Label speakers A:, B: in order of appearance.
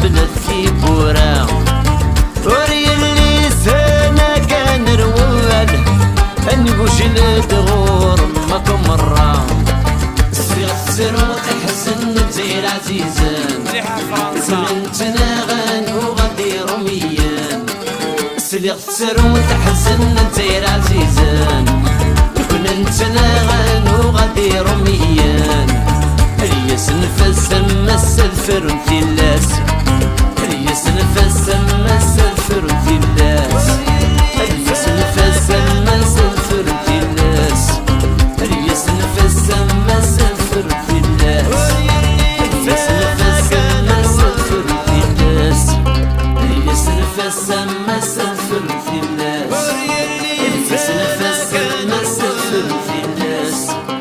A: بلا الثيبورة وري اللي سنة كان روال نقوش لدغور ماكم مرة سير وتحسن بزير عزيزان سمنتنا غان وغادي روميان سير وتحسن بزير عزيزان كنا نتنا غان